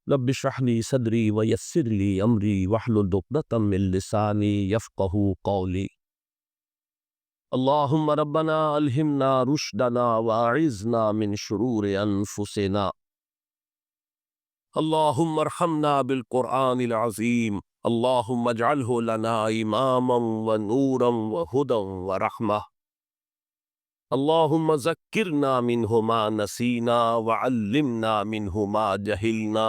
رب اشرح لي صدري ويسر لي أمري واحلل عقدة من لساني يفقهوا قولي. اللهم ربنا ألهمنا رشدنا وأعذنا من شرور أنفسنا. اللهم ارحمنا بالقرآن العظيم. اللهم اجعله لنا إماما ونورا وهدى ورحمة. اللهم ذكرنا منه ما نسينا وعلمنا منه ما جهلنا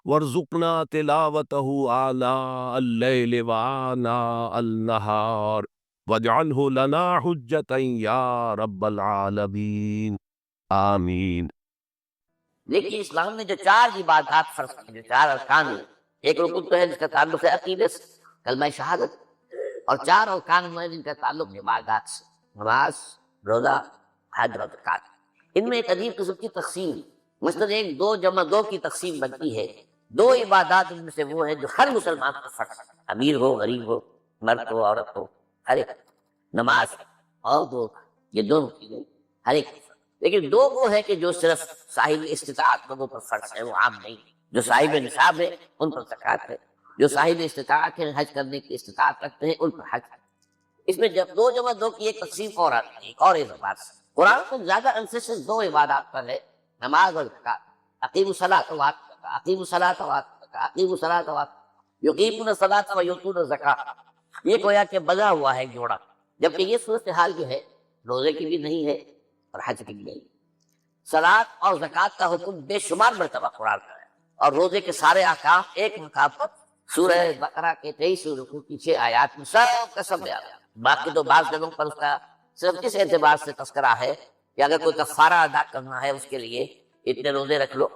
وارزقنا تلاوته آناء الليل وآناء النهار واجعله لنا حجة يا رب العالمين آمین. دیکھیے اسلام نے جو چار عبادات فرض کی، جو چار ارکان ہیں، ایک رکن تو ہے جس کا تعلق ہے عقیدے سے، کلمہ شہادت، اور چار ارکان ہیں جن کا تعلق عبادات سے، نماز، روزہ، حج اور زکات۔ ان میں ایک عجیب قسم کی تقسیم، مثلاً ایک 2 جمع 2 کی تقسیم بنتی ہے۔ 2 عبادات ان میں سے وہ ہیں جو ہر مسلمان کو فرض ہے، امیر ہو غریب ہو، مرد ہو عورت ہو، ہر ایک، نماز اور دو، یہ دونوں چیزیں ہر ایک۔ لیکن 2 وہ ہے کہ جو صرف صاحب استطاعت لوگوں پر فرض ہے، وہ عام نہیں۔ جو صاحب نصاب ہے ان پر زکات ہے، جو صاحب استطاعت ہے، حج کرنے کی استطاعت رکھتے ہیں، ان پر حج ہے۔ اس میں جب 2 جمع 2 کی ایک تقسیم اور آتی ہے، ایک اور اعتبار سے قرآن میں زیادہ امفیسس 2 عبادات پر ہے، نماز اور زکات۔ اقیموا الصلاۃ وآتوا الزکاۃ، اقیموا الصلاۃ وآتوا الزکاۃ، اقیموا الصلاۃ وآتوا، یقیمون الصلاۃ ویؤتون الزکاۃ۔ یہ گویا کہ بنا ہوا ہے جوڑا، جبکہ یہ صورتحال جو ہے روزے کی بھی نہیں ہے اور حج کی بھی نہیں۔ صلاۃ اور زکوٰۃ کا حکم بے شمار مرتبہ قرآن کا ہے، اور روزے کے سارے احکام ایک مقام پر سورہ بقرہ کے 23 رکوع کی 6 آیات میں سب کا سب بیان ہے۔ باقی تو بعض جگہوں پر اس کا صرف اس اعتبار سے تذکرہ ہے کہ اگر کوئی کفارہ ادا کرنا ہے اس کے لیے اتنے روزے رکھ لو،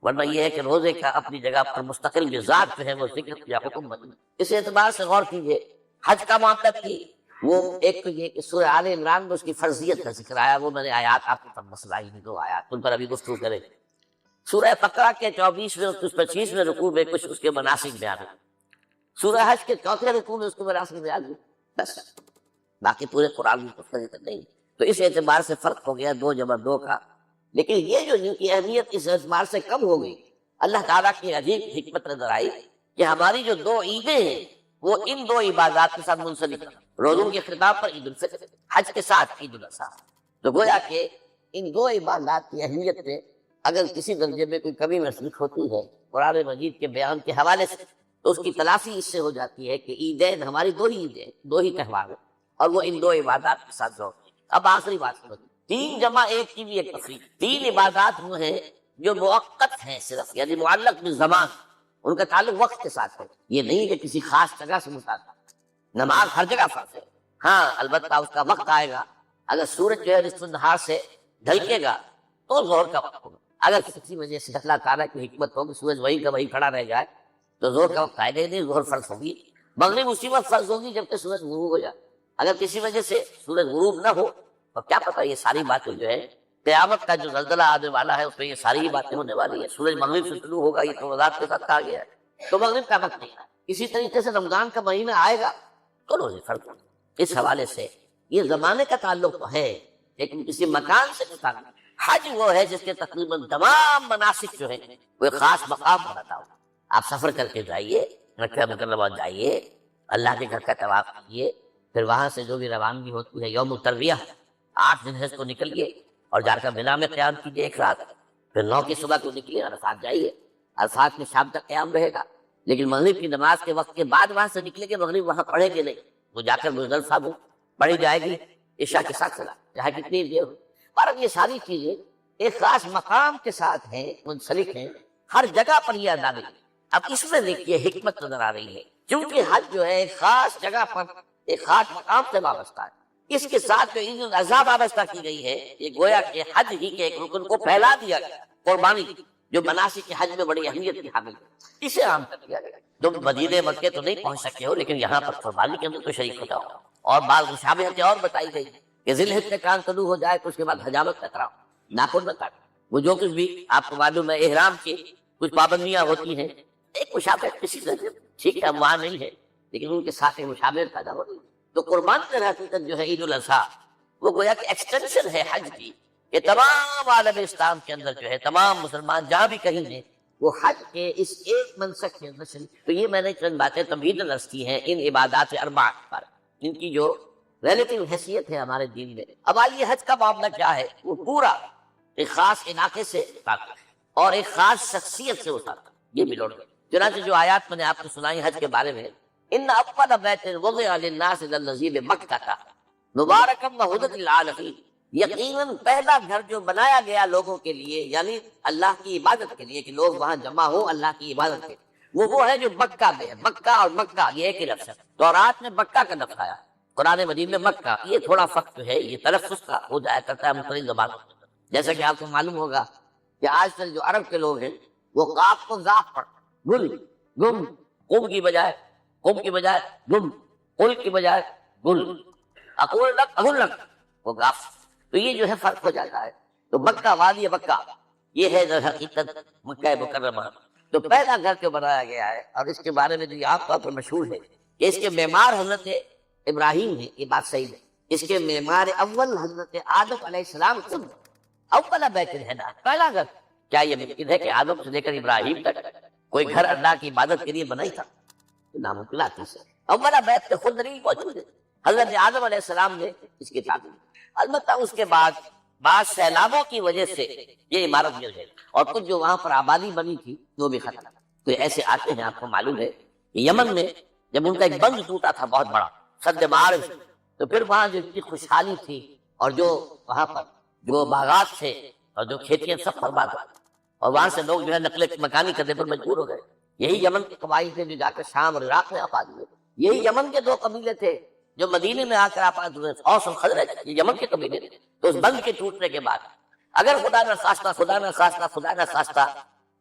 ورنہ یہ ہے کہ روزے کا اپنی جگہ پر مستقل مزاج جو ہے وہ ذکر یا حکم بن۔ اس اعتبار سے غور کیجیے، حج کا معاملہ بھی وہ ایک تو یہ کہ سورہ آل عمران میں اس کی فرضیت کا ذکر آیا، وہ میں نے آیات آپ کو مسئلہ ہی نہیں 2 آیات ان پر ابھی گفتگو کریں۔ سورہ بقرہ کے 24ویں اور 25ویں رکوع میں کچھ اس کے مناسک بیان ہیں، سورہ حج کے 4تھے رکوع میں اس کے مناسک بیان ہیں، بس باقی پورے قرآن میں کچھ نہیں۔ تو اس اعتبار سے فرق ہو گیا 2 جمع 2 کا۔ لیکن یہ جو ان کی اہمیت اس اعتبار سے کم ہو گئی، اللہ تعالیٰ کی عجیب حکمت نظر آئی کہ ہماری جو 2 عیدیں ہیں وہ ان 2 عبادات کے ساتھ منسلک ہیں۔ روزوں کے خطاب پر عید الفطر، حج کے ساتھ عید الاضحیٰ۔ تو گویا کہ ان 2 عبادات کی اہمیت میں اگر کسی درجے میں کوئی کمی محسوس ہوتی ہے قرآن مجید کے بیان کے حوالے سے، تو اس کی تلافی اس سے ہو جاتی ہے کہ عیدین ہماری 2 ہی عیدیں، 2 ہی تہوار ہیں، اور وہ ان 2 عبادات کے ساتھ جوڑ۔ اب آخری بات سمجھیں، 3 جمع 1 کی بھی ایک تفریق۔ 3 عبادات وہ ہیں جو موقت ہیں صرف، یعنی معلق بالزمان، ان کا تعلق وقت کے ساتھ ہے، یہ نہیں کہ کسی خاص جگہ سے متعلق۔ نماز ہر جگہ فرض ہے، ہاں البتہ اس کا وقت آئے گا، اگر سورج جو ہے نصف النہار سے ڈھلکے گا تو ظہر کا وقت ہوگا۔ اگر کسی وجہ سے اللہ تعالیٰ کی حکمت ہو کہ سورج وہی کا وہی کھڑا رہ جائے تو ظہر کا وقت آئے گا، نہیں ظہر فرض ہوگی۔ مغرب اسی وقت فرض ہوگی جب کہ سورج غروب ہو جائے۔ اگر کسی وجہ سے سورج غروب نہ ہو تو کیا پتہ، یہ ساری باتیں جو ہے قیامت کا جو زلزلہ آنے والا ہے اس میں یہ ساری باتیں ہونے والی ہے۔ سورج مغرب سے طلوع ہوگا، یہ تو وضاحت کے ساتھ کہا گیا ہے، تو مغرب کا وقت نہیں ہے۔ اسی طریقے سے رمضان کا مہینہ آئے گا تو روزے فرض ہوں۔ اس حوالے سے یہ زمانے کا تعلق تو ہے لیکن کسی مکان سے تعلق۔ حج وہ ہے جس کے تقریباً تمام مناسک جو ہے وہ ایک خاص مقام پر عطا ہو۔ آپ سفر کر کے جائیے، مکہ مکرمہ جائیے، اللہ کے گھر کا طواف کیجیے، پھر وہاں سے جو بھی روانگی ہوتی ہے یوم الترویہ 8 ذی الحجہ کو نکلیے اور جا کر مینا میں قیام کیجیے 1 رات، پھر 9 کی صبح کو نکلیے عرفات جائیے، عرفات میں شام تک قیام رہے گا، لیکن مغرب کی نماز کے وقت کے بعد وہاں سے نکلے گے، مغرب وہاں پڑھے گے نہیں، وہ جا کر مزدلفہ میں پڑھی جائے گی عشاء کے ساتھ چلا چاہے کتنی دیر ہو۔ پر یہ ساری چیزیں ایک خاص مقام کے ساتھ ہیں، منسلک ہیں، ہر جگہ پر یہ ادا نہیں۔ اب اس میں دیکھیے حکمت نظر آ رہی ہے، کیونکہ حج جو ہے ایک خاص جگہ پر ایک خاص مقام سے وابستہ ہے، اس کے ساتھ جو عید الاضحیٰ وابستہ کی گئی ہے، یہ گویا کہ حج ہی کے ایک رکن کو پھیلا دیا گیا، قربانی جو مناسک کے حج میں بڑی اہمیت کی حامل ہے، اسے عام کر دیا گیا۔ تم مدینے مکے تو نہیں پہنچ سکتے ہو لیکن یہاں پر قربانی کے اندر تو شریک ہو جاؤ۔ اور بعض مشابہتیں اور بتائی گئی کہ ذی الحجہ کا چاند طلوع ہو جائے تو اس کے بعد حجامت کا کراؤ، ناخن نہ کاٹو، وہ جو کچھ بھی آپ کو معلوم ہے احرام کی کچھ پابندیاں ہوتی ہیں، ایک مشابہت کسی سے ٹھیک ہے وہاں نہیں ہے لیکن ان کے ساتھ ایک مشابہت پیدا ہو رہی ہے۔ تو قربان کی حقیقت جو ہے عید الاضحیٰ وہ گویا کہ ایکسٹینشن ہے حج کی، کہ تمام عالم اسلام کے اندر جو ہے تمام مسلمان جہاں بھی کہیں ہیں وہ حج کے اس ایک منسک کے اندر شریک۔ تو یہ میں نے چند باتیں تمہیداً عرض کی ہیں ان عبادات اربع پر، ان کی جو ریلیٹیو حیثیت ہے ہمارے دین میں۔ اب آئیے حج کا معاملہ کیا ہے، وہ پورا ایک خاص علاقے سے تعلق ہے اور ایک خاص شخصیت سے ہوتا ہے، یہ بھی لوٹ گئے۔ چنانچہ جو آیات میں نے آپ کو سنائی حج کے بارے میں، ان اول بیت وضع للناس للذی بمکہ مبارکا وہدی للعالمین، یقیناً پہلا گھر جو بنایا گیا لوگوں کے لیے، یعنی اللہ کی عبادت کے لیے، کہ لوگ وہاں جمع ہوں اللہ کی عبادت کے لیے، وہ ہے جو مکہ میں ہے۔ مکہ اور مکہ یہ ایک ہی لفظ ہے، تورات میں مکہ کا لفظ آیا، قرآن مجید میں مکہ۔ یہ تھوڑا فرق جو ہے یہ تلفظ کا ہو جایا کرتا ہے مختلف زبانوں میں، جیسا کہ آپ کو معلوم ہوگا کہ آج کل جو عرب کے لوگ ہیں وہ قاف کو ذاف پڑھ گل گم، قم کی بجائے گم، قل کی بجائے گل، اقول لک اقول لک، وہ گاف۔ تو یہ جو ہے فرق ہو جاتا ہے۔ تو مکہ وادی مکہ یہ ہے در حقیقت مکہ مکرمہ۔ تو پہلا گھر جو بنایا گیا ہے، اور اس کے بارے میں جو یہ عام طور پر مشہور ہے کہ اس کے معمار حضرت ابراہیم ہے، یہ بات صحیح ہے۔ اس کے معمار اول حضرت آدم علیہ السلام خود، اولا بیت ہے نا، پہلا گھر۔ کیا یہ ممکن ہے کہ آدم سے لے کر ابراہیم تک کوئی گھر اللہ کی عبادت کے لیے بنا ہی تھا؟ ناممکن سے اولا بیت تو خود نہیں موجود ہے، حضرت آدم علیہ السلام نے اس کی تعمیر۔ البتہ اس کے بعد بعض سیلابوں کی وجہ سے یہ عمارت گر گئی اور کچھ جو وہاں پر آبادی بنی تھی وہ بھی ختم۔ تو ایسے آتے ہیں، آپ کو معلوم ہے کہ یمن میں جب ان کا ایک بند ٹوٹا تھا بہت بڑا سد معارج، تو پھر وہاں جو اتنی خوشحالی تھی اور جو وہاں پر جو باغات تھے اور جو کھیتیاں سب برباد ہو گئی، اور وہاں سے لوگ جو ہے نقل مکانی کرنے پر مجبور ہو گئے۔ یہی یمن کے قبائل تھے جو جا کر شام اور عراق میں آباد ہوئے، یہی یمن کے دو قبیلے تھے جو مدینے میں آ کر آباد ہوئے، اوس اور خزرج، یہ یمن کے قبیلے تھے۔ تو اس بند کے ٹوٹنے کے بعد اگر خدا نہ خواستہ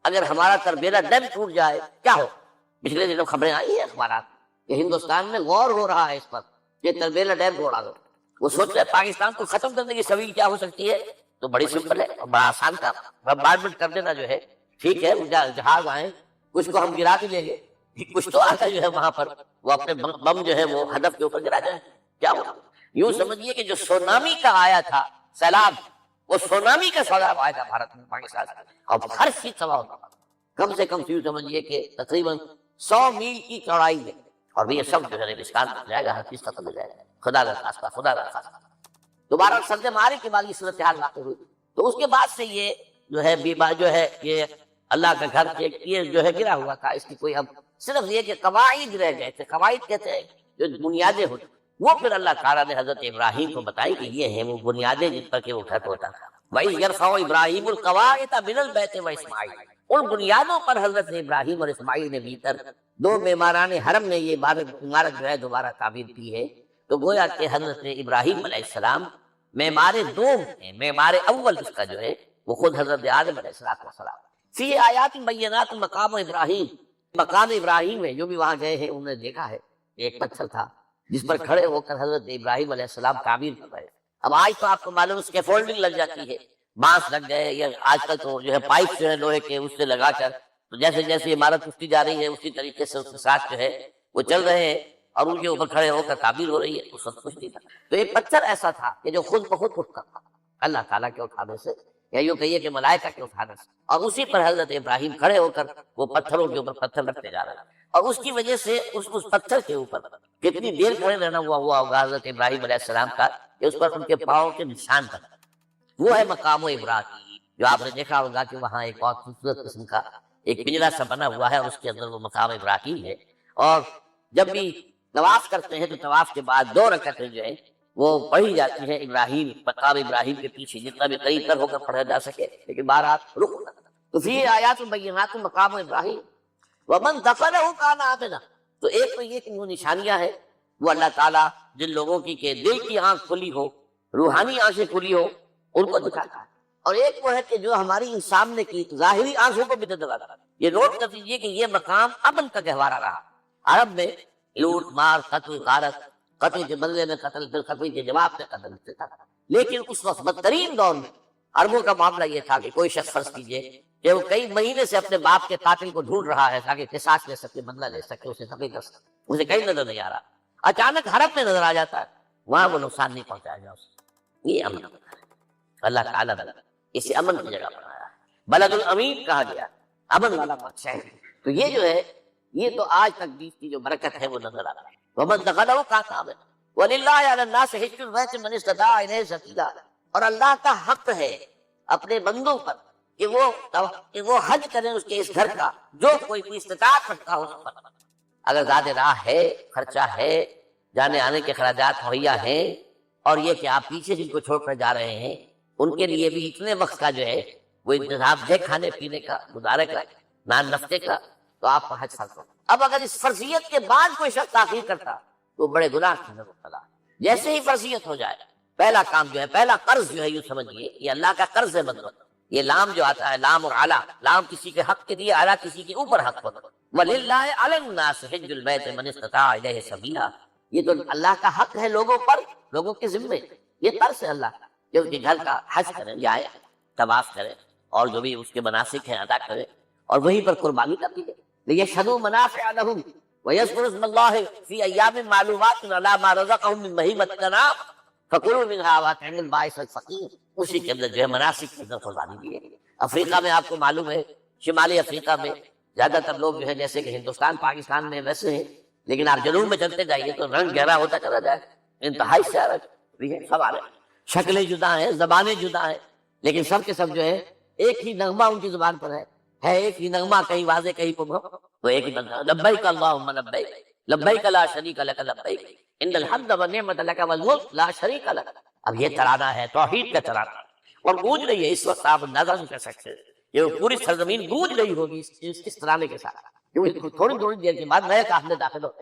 اگر ہمارا تربیلا ڈیم ٹوٹ جائے کیا ہو؟ پچھلے دنوں خبریں آئی ہیں اخبارات کہ ہندوستان میں غور ہو رہا ہے اس پر، یہ تربیلا ڈیم توڑا دو۔ وہ سوچ رہے پاکستان کو ختم کرنے کی سبیل کیا ہو سکتی ہے؟ تو بڑی سمپل ہے اور بڑا آسان کام، بمبارڈمنٹ کر دینا جو ہے، ٹھیک ہے، جہاز آئیں، کچھ کو ہم گرا کے لیں گے، کچھ تو آتا جو ہے وہاں پر وہ اپنے بم جو ہے وہ ہدف کے اوپر گرا جائے، کیا ہوگا؟ یوں سمجھیے کہ جو سونامی کا آیا تھا سیلاب، وہ سونامی کا سیلاب آیا تھا بھارت میں، پاکستان میں، اور ہر چیز تباہ ہوتا تھا۔ کم سے کم یوں سمجھیے کہ تقریباً 100 میل کی چوڑائی میں، اور بھی یہ سب جو ہے ریگستان ہو جائے گا، ہر چیز ختم ہو جائے گا، خدا نہ خواستہ۔ دوبارہ سد معارج کے بعد یہ صورتحال واقع ہوئی، تو اس کے بعد سے یہ جو ہے بیمار جو ہے یہ اللہ کا گھر یہ جو ہے گرا ہوا تھا۔ اس کی کوئی اب صرف یہ کہ قواعد رہ گئے تھے، قواعد کہتے ہیں جو بنیادیں ہوتی، وہ پھر اللہ تعالیٰ نے حضرت ابراہیم کو بتائی کہ یہ ہیں وہ بنیادیں جن پر کہ وہ گھر ہوتا تھا۔ وَإِذْ يَرْفَعُ إِبْرَاهِيمُ الْقَوَاعِدَ مِنَ الْبَيْتِ وَإِسْمَاعِيلُ، ان بنیادوں پر حضرت ابراہیم اور اسماعیل نے بھیتر دو معماران حرم نے یہ عمارت جو ہے دوبارہ تعمیر کی ہے۔ تو گویا کہ حضرت ابراہیم علیہ السلام معمار دوم ہیں، معمار اول اس کا جو ہے وہ خود حضرت آدم علیہ السلام۔ فی آیات بینات مقام ابراہیم، مقام ابراہیم ہے، جو بھی وہاں گئے ہیں انہوں نے دیکھا ہے ایک پتھر تھا جس پر کھڑے ہو کر حضرت ابراہیم علیہ السلام تعمیر کر رہے۔ اب آج تو آپ کو معلوم اس کے فولڈنگ لگ جاتی ہے، بانس لگ گئے، یا آج کل تو جو ہے پائپ جو ہے لوہے کے اس سے لگا کر، تو جیسے جیسے عمارت اٹھتی جا رہی ہے اسی طریقے سے اس کے ساتھ جو ہے وہ چل رہے ہیں اور ان کے اوپر کھڑے ہو کر تعبیر ہو رہی ہے، اس وقت کچھ نہیں تھا۔ تو یہ پتھر ایسا تھا کہ جو خود بخود اٹھتا تھا اللہ تعالیٰ کے اٹھانے سے، یا یوں کہیے کہ ملائکہ کے اٹھانے سے، اور اسی پر حضرت ابراہیم کھڑے ہو کر وہ پتھروں کے اوپر پتھر رکھتے جا رہے ہیں، اور اس کی وجہ سے اس پتھر کے اوپر کتنی دیر کھڑے رہنا ہوا ہوگا حضرت ابراہیم علیہ السلام کا، کہ اس پر ان کے پاؤں کے نشان تھا۔ وہ ہے مقام ابراہیم، جو آپ نے دیکھا ہوگا کہ وہاں ایک بہت خوبصورت قسم کا ایک پنجرا سا بنا ہوا ہے، اس کے اندر وہ مقام ابراہیم ہے۔ اور جب بھی طواف کرتے ہیں تو طواف کے بعد 2 رکعتیں جو ہیں وہ پڑھی جاتی ہیں ابراہیم، مقام ابراہیم کے پیچھے، جتنا بھی قریب تر ہو کر پڑھا جا سکے، لیکن بہرحال رک ہوتا۔ تو فی آیات بینات مقام ابراہیم ومن دخلہ کان آمنا، تو ایک تو یہ کہ وہ نشانیاں ہیں وہ اللہ تعالیٰ جن لوگوں کی کہ دل کی آنکھ کھلی ہو، روحانی آنکھیں کھلی ہو، ان کو دکھاتا ہے، اور ایک وہ ہے کہ جو ہماری ان سامنے کی ظاہری آنکھوں کو بھی دکھاتا ہے۔ یہ نوٹ کر دیجیے کہ یہ مقام امن کا گہوارہ رہا۔ عرب میں لوٹ مار، قتل غارت، قتل کے بدلے میں قتل، پھر قتل کے جواب میں قتل تھا، لیکن اس وقت بدترین دور میں عربوں کا معاملہ یہ تھا کہ کوئی شخص فرض کیجئے کہ وہ کئی مہینے سے اپنے باپ کے قاتل کو ڈھونڈ رہا ہے تاکہ قصاص لے سکے، بدلہ لے سکے، اسے قتل کر سکے، اسے کہیں نظر نہیں آ رہا، اچانک حرم میں نظر آ جاتا ہے، وہاں وہ نقصان نہیں پہنچایا جا اسے۔ یہ امن ہے، اللہ تعالیٰ نے اسے امن کی جگہ بنایا ہے، بلد الامین کہا گیا۔ امن والا بادشاہ ہے۔ تو یہ جو ہے یہ تو آج تک بیچ کی جو برکت ہے وہ نظر آ رہا ہے۔ ومن دخلہ کان آمن وللہ علی الناس حج البیت من استطاع الیہ سبیلا، اور اللہ کا حق ہے اپنے بندوں پر کہ وہ حج کریں اس کے اس گھر کا، جو کوئی استطاعت رکھتا ہو اس پر۔ اگر زیادہ راہ ہے، خرچہ ہے، جانے آنے کے اخراجات مہیا ہیں، اور یہ کہ آپ پیچھے جن کو چھوڑ کر جا رہے ہیں ان کے لیے بھی اتنے وقت کا جو ہے وہ انتظام ہے کھانے پینے کا، گزارے کا، نان نفتے کا، تو آپ کا حج فرض ہو۔ اب اگر اس فرضیت کے بعد کوئی شخص تاخیر کرتا تو بڑے گناہ کے اندر مبتلا۔ جیسے ہی فرضیت ہو جائے، پہلا کام جو ہے، پہلا قرض جو ہے، یوں سمجھیے یہ اللہ کا قرض ہے بندوں۔ یہ لام جو آتا ہے، لام اور اعلیٰ، لام کسی کے حق کے لیے، اعلیٰ کسی کے اوپر حق پر۔ وَلِلَّهِ عَلَى النَّاسِ حِجُّ الْبَيْتِ مَنِ اسْتَطَاعَ إِلَيْهِ سَبِيلًا، یہ تو اللہ کا حق ہے لوگوں پر، لوگوں کے ذمے۔ یہ قرض ہے اللہ کا کہ اس کے گھر کا حج کریں، جائیں، طواف کریں، اور جو بھی اس کے مناسک ہیں ادا کریں، اور وہیں پر قربانی کر دیجیے۔ لِيَشْهَدُوا مَنَافِعَ لَهُمْ وَيَذْكُرُوا اسْمَ اللَّهِ فِي أَيَّامٍ مَّعْلُومَاتٍ عَلَىٰ مَا رَزَقَهُم مِّن بَهِيمَةِ الْأَنْعَامِ فَكُلُوا مِنْهَا وَأَطْعِمُوا الْبَائِسَ الْفَقِيرَ۔ اسی کے اندر جو ہے مناسک کی طرف قربانی دیے۔ افریقہ میں آپ کو معلوم ہے، شمالی افریقہ میں زیادہ تر لوگ جو ہے جیسے کہ ہندوستان پاکستان میں ویسے ہیں، لیکن آپ جنوب میں چلتے جائیے تو رنگ گہرا ہوتا چلا جائے، انتہائی سیارہ بھی ہے، سب آ رہے ہیں، شکلیں جدا ہیں، زبانیں جدا ہیں، لیکن سب کے سب جو ہے ایک ہی نغمہ ان کی زبان پر ہے ایک ہی نغمہ، کہیں واضح کہیں مبہم، تو ایک ہی نغمہ، لبیک اللہم لبیک، لبیک لا شریک لک لبیک، ان الحمد والنعمت لک والملک لا شریک لک۔ اب یہ ترانہ ہے، توحید کا ترانہ، اور گونج رہی ہے اس وقت، آپ اندازہ نہیں کر سکتے، یہ پوری سرزمین گونج رہی ہوگی اس ترانے کے ساتھ، کیونکہ تھوڑی تھوڑی دیر کے بعد نئے قافلے داخل ہوتے ہیں۔